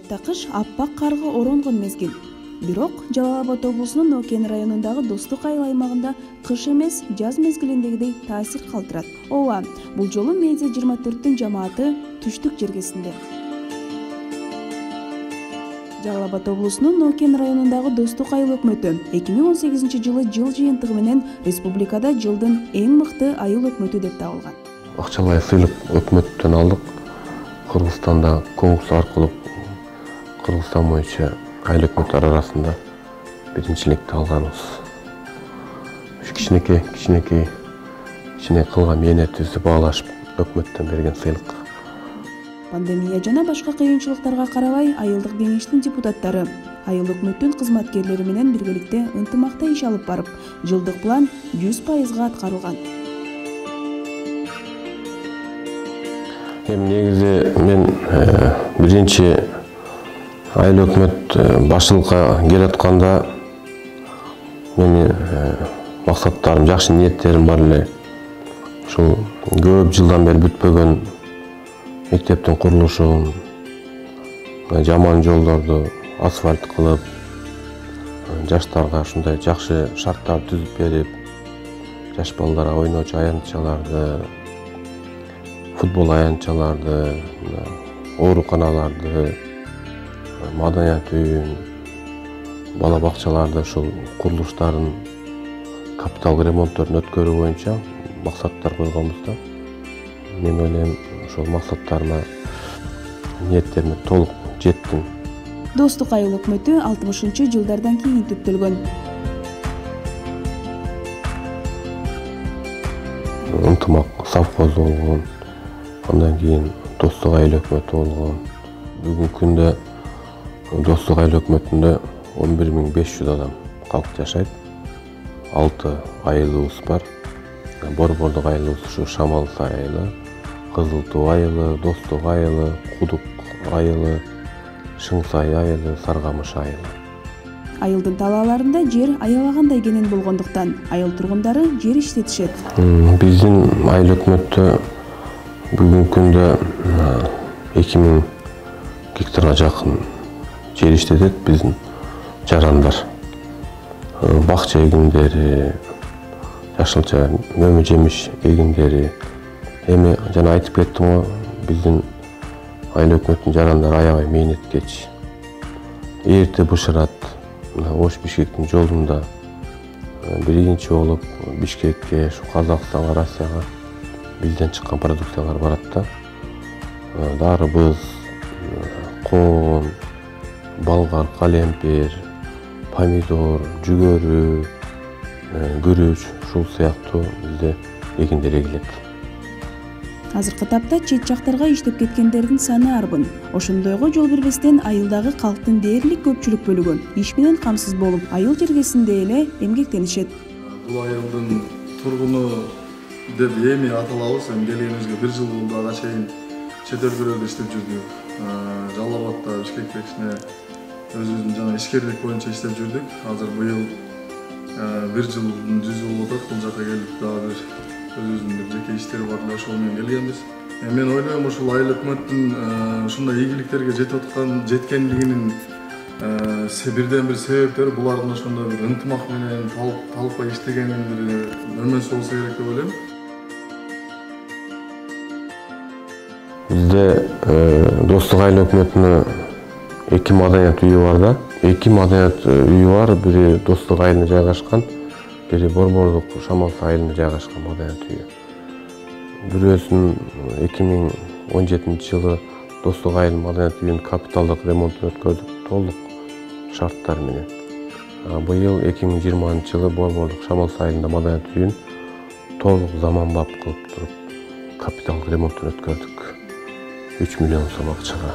Талапта кыш аппак карга оронгон мезгил. Бирок Жалал Абад облусунун Нокен районундагы Достук айыл аймагында кыш эмес, жаз мезгилиндегидей таасир калтырат. Ооба, бул жолу Медиа 24-түн жамааты түштүк жергесинде. Жалал Абад облусунун Нокен районундагы Достук айыл өкмөтү 2018-жылы жыл жыйынтыгы менен республикада жылдын эң мыкты айыл өкмөтү деп табылган. Акчалай сыйлык өкмөттөн алдык. Кыргызстанда конкурс аркылуу Кыргызстан боюнча айыл өкмөттөр арасында биринчиликти алганбыз. Кичине кылган мээнетибизди баалашып, өкмөттөн берген сыйлык. Пандемия жана башка кыйынчылыктарга карабай, айылдык кеңештин депутаттары айыл өкмөттүн кызматкерлери менен биргеликте ынтымакта иш алып барып, жылдык план 100% аткарылган. Негизи мен биринчи айыл өкмөт башчылыкка келатканда мени максаттарым, жакшы ниеттерим бар эле. Ушул көп жылдан бери бүтпөгөн мектептин курулушун, жаман жолдорду асфальт кылып, жаштарга ушундай жакшы шарттар түзүп берип, жаш балдарга ойночу аянтчаларды, футбол аянтчаларды, ооруканаларды, маданият үйүн, бала бакчаларды ушул курулуштарын капиталдык ремонтторун өткөрүү боюнча максаттар койгонбуз да. Мен ойлойм, ошол максаттарыма, ниеттериме толук жеттим. Достук айыл өкмөтү 60-жылдардан кийин түптөлгөн. Ынтымак совхоз болгон, андан кийин Достук айыл өкмөтү болгон. Бүгүнкү күндө Достук айыл өкмөтүндө 11500 адам калк жашайт. 6 айылыбыз бар. Борбордук айылыбыз ушу Шамалсай айылы, Кызыл Тоо айылы, Достук айылы, Кудук айылы, Шыңсай айылы, Саргамыш айылы. Айылдын талааларында жер аябагандай кенен болгондуктан айыл тургундары жер иштетишет. Биздин айыл өкмөттө бүгүнкү күндө 2000 гектарга жакын жер иштетет биздин жарандар. Бакча эгиндери, жашылча мөмө жемиш эгиндери. Эми жана айтып кеттим го, биздин айыл өкмөттүн жарандары аябай мээнеткеч. Эрте бышырат. Ош-Бишкектин жолунда биринчи болуп Бишкекке, Казакстанга, Россияга бизден чыккан продукциялар барат да. Дарыбыз, коон, болгар, калемпир, помидор, жүгөрү, күрүч, ушул сыяктуу бизде эгиндер эгилет. Азыркы тапта чет жактарга иштеп кеткендердин саны арбын. Ошондойго жол бербестен айылдагы калктын дээрлик көпчүлүк бөлүгү иш менен камсыз болуп, айыл жергесинде эле эмгектенишет. Бул айылдын тургуну деп эми аталабыз. Келгенибизге 1 жыл болду, ага чейин чет өлкөлөрдө иштеп жүрдүк. Жалал Абадта, Бишкекте өзүбүздүн жана ишкерлик боюнча иштеп жүрдүк. Азыр быйыл 1 жылдын 100 болуп атат. Бул жака келип дагы өзүбүздүн жеке иштери бар эле, ошол менен келгенбиз. Мен ойлойм, ушул айыл өкмөттүн ушундай ийгиликтерге жеткендигинин бирден бир себептери булардын ошондой бир ынтымак менен талкка иштегенин бир нөмөсү болсо керек деп ойлойм. Бизде Достук айыл өкмөтүнө 2 маданият үйү бар да. 2 маданият үйү бар, бири Достук айылына жайгашкан, бири Борбордук Шамалсай айылына жайгашкан маданият үйү. Бирөөсүн 2017-жылы Достук айыл маданият үйүнүн капиталдык ремонтун өткөрдүк толук шарттар менен. Быйыл 2020-жылы Борбордук Шамалсай айылында маданият үйүн толук заманбап кылып туруп капиталдык ремонтун өткөрдүк. 3 миллион сом акчага.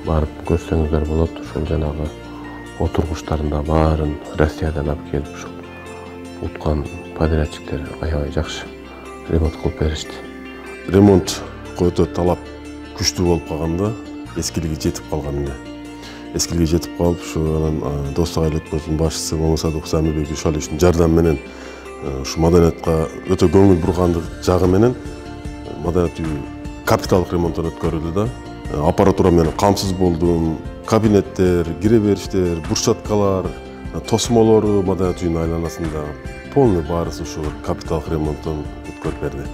Барып көрсөңүздөр болот. Ошол жанагы отургучтарында баарын Россиядан алып келип ушул уткан подрядчиктер аябай жакшы ремонт кылып беришти. Ремонт өтө талап күчтүү болуп калганда, эскилиги жетип калган эле. Эскилиги жетип калып, ушу анан Достук айыл өкмөтүнүн башчысы Момосадов Самирбек Дүйшалиевичтин жардамы менен ушу маданиятка өтө көңүл бургандык жагы менен маданият үйү капиталдык ремонттон өткөрүлдү да. аппаратура менен камсыз болдум. Кабинеттер, кире бериштер, бурчаткалар, тосмолору маданият үйүнүн айланасында полный баарысы ушу капиталдык ремонттон өткөрүп берди.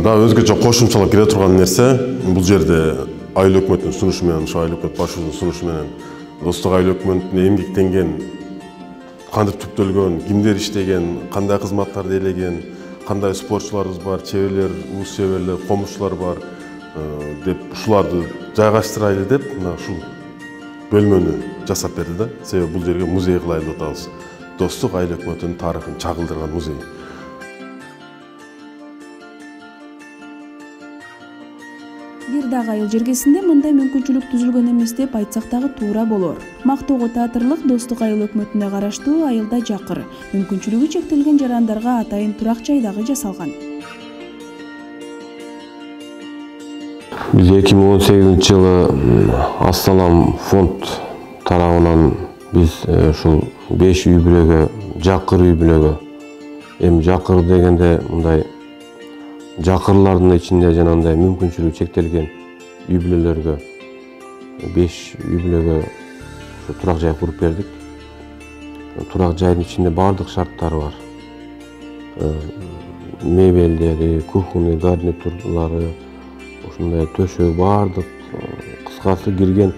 Да өзгөчө кошумчалап кире турган нерсе бул жерде айыл өкмөтүнүн сунушу менен, ошо айыл өкмөт башчысынын сунушу менен Достук айыл өкмөтүнө эмгектенген, кантип түптөлгөн, кимдер иштеген, кандай кызматтарды ээлеген, кандай спортчуларыбыз бар, чеберлер, уус чеберлер, комузчулар бар деп ушуларды жайгаштырайлы деп мына ушул бөлмөнү жасап берди да. Себеби бул жерге музей кылайлы деп атабыз. Достук айыл өкмөтүнүн тарыхын чагылдырган музей. Бир дагы айыл жергесинде мындай мүмкүнчүлүк түзүлгөн эмес деп айтсак дагы туура болор. Мактоого таатырлык Достук айыл өкмөтүнө караштуу айылда жакыр, мүмкүнчүлүгү чектелген жарандарга атайын турак жай дагы жасалган. Биз 2018-жылы Ассалам фонд тарабынан биз ушул 5 үй бүлөгө, жакыр үй бүлөгө, эми жакыр дегенде мындай жакырлардын ичинде жанагындай мүмкүнчүлүгү чектелген үй бүлөлөргө 5 үй бүлөгө турак жай куруп бердик. Турак жайдын ичинде бардык шарттары бар. Мебелдери, кухонный гарнитурлары, ушундай төшөк бардык, кыскасы кирген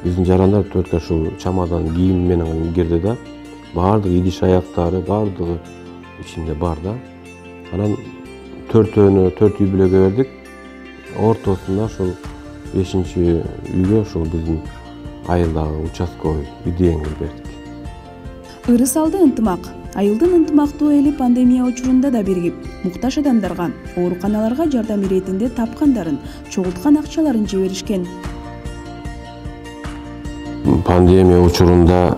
биздин жарандар только ушул чамадан кийим менен кирди да. Бардык идиш аяктары бардыгы ичинде бар да. Анан 4 үй бүлөгө бердик. Ортосунда ошол 5-үйгө ошол биздин айылдагы участковый идеяңды бердик. Ырыс алды ынтымак. Айылдын ынтымактуу эли пандемия учурунда да биригип, муктаж адамдарга, ооруканаларга жардам иретинде тапкандарын, чогулткан акчаларын жиберишкен. Пандемия учурунда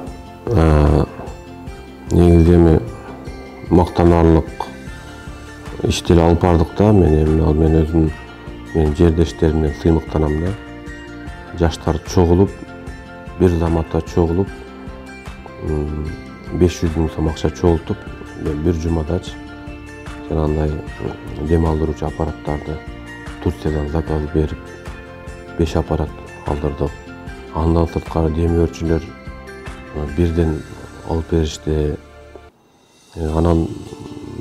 негизи эми мактанарлык иштер алып бардык да. Мен өзүм менин жердештеримден сыймыктанам да. Жаштар чогулуп, бир заматта чогулуп, 500 000 сом акча чогултуп, бир жумадачы жанагындай дем алдыруучу аппараттарды Турциядан заказ берип, 5 аппарат алдырдык. Андан сырткары демөөрчүлөр бирден алып беришти. Анан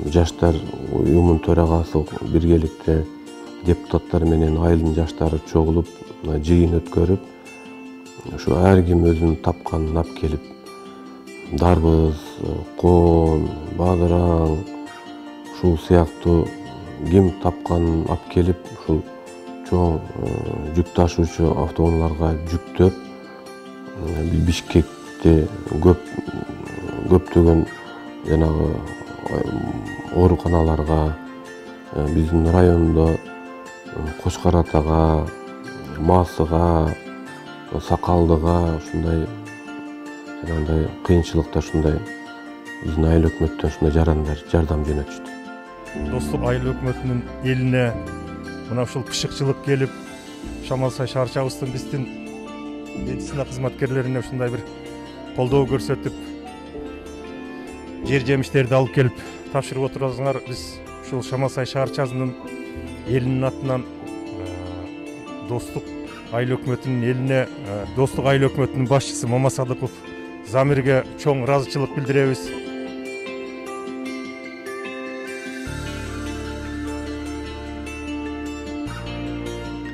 жаштар уюмунун төрагасы биргеликте депутаттар менен айылдын жаштары чогулуп, жыйын өткөрүп, ушу ар ким өзүнүн тапканын алып келип, дарбыз, кон, бадыраң, ушул сыяктуу ким тапканын алып келип, ушул чоң жүк ташуучу автоунааларга жүктөп, Бишкекте көптөгөн жанагы ооруканаларга, биздин райондо Кошкар Атага, Масыга, Сакалдыга ушундай жанагындай кыйынчылыкта ушундай биздин айыл өкмөттөн ушундай жарандар жардам жөнөтүштү. Достук айыл өкмөтүнүн элине мына ушул пышыкчылык келип, Шамалсай шаар чабыстын биздин медицина кызматкерлерине ушундай бир колдоо көрсөтүп, жер жемиштерди алып келип тапшырып отурасыңар. Биз ушул Шамалсай шаарчасынын элинин атынан Достук айыл өкмөтүнүн элине, Достук айыл өкмөтүнүн башчысы Мамасадыков Замирге чоң ыраазычылык билдиребиз.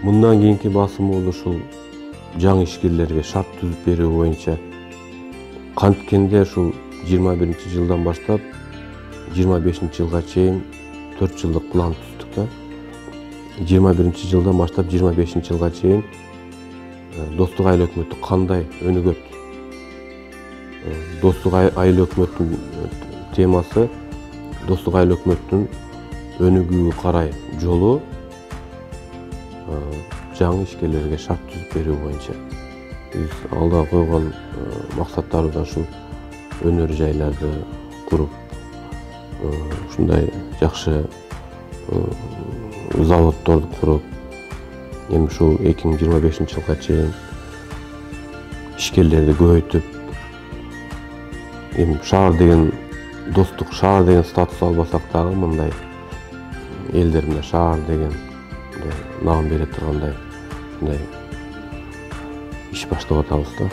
Мындан кийинки басымыбыз ушул жаңы ишкерлерге шарт түзүп берүү боюнча. Канткенде ушул 21-жылдан баштап 25-жылга чейин 4 жылдык план түздүк да. 21-жылдан баштап 25-жылга чейин Достук айыл өкмөтү кандай өнүгөт? Достук айыл өкмөтүнүн темасы Достук айыл өкмөтүнүн өнүгүүгө карай жолу жаңы ишкерлерге шарт түзүп берүү боюнча. Биз алда койгон максаттарыбыз ушул өнөр жайларды куруп, ушундай жакшы заводдорду куруп, эми ушул 2025-жылга чейин ишкерлерди көбөйтүп, эми шаар деген Достук шаар деген статус албасак дагы мындай элдеримде шаар деген наам бере тургандай ушундай иш баштап атабыз да.